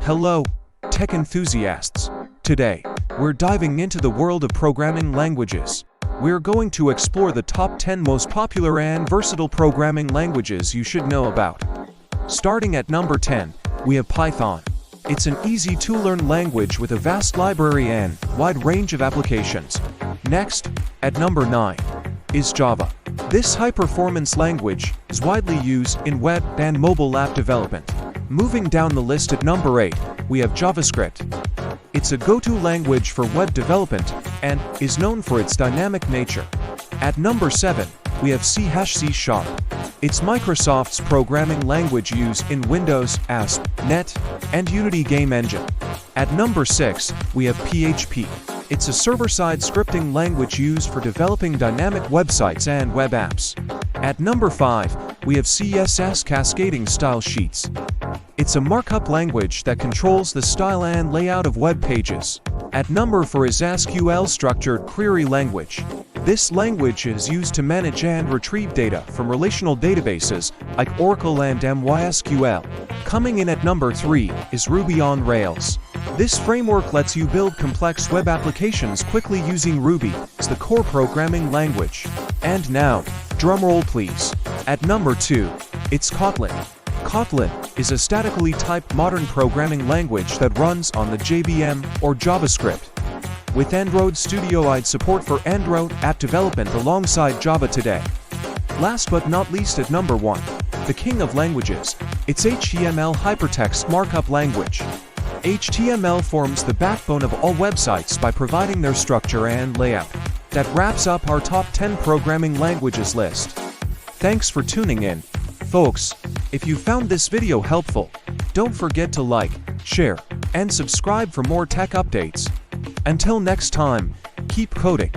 Hello, tech enthusiasts. Today, we're diving into the world of programming languages. We're going to explore the top 10 most popular and versatile programming languages you should know about. Starting at number 10, we have Python. It's an easy-to-learn language with a vast library and wide range of applications. Next, at number 9, is Java. This high-performance language is widely used in web and mobile app development. Moving down the list at number 8, we have JavaScript. It's a go-to language for web development and is known for its dynamic nature. At number 7, we have C#. It's Microsoft's programming language used in Windows, ASP, .NET, and Unity game engine. At number 6, we have PHP. It's a server-side scripting language used for developing dynamic websites and web apps. At number 5, we have CSS cascading style sheets. It's a markup language that controls the style and layout of web pages. At number 4 is SQL structured query language. This language is used to manage and retrieve data from relational databases like Oracle and MySQL. Coming in at number 3 is Ruby on Rails. This framework lets you build complex web applications quickly using Ruby as the core programming language. And now, drumroll please. At number 2, it's Kotlin. Kotlin is a statically typed modern programming language that runs on the JVM or JavaScript. With Android Studio IDE support for Android app development alongside Java today. Last but not least at number 1, the king of languages, it's HTML hypertext markup language. HTML forms the backbone of all websites by providing their structure and layout. That wraps up our top 10 programming languages list. Thanks for tuning in, folks. If you found this video helpful, don't forget to like, share, and subscribe for more tech updates. Until next time, keep coding.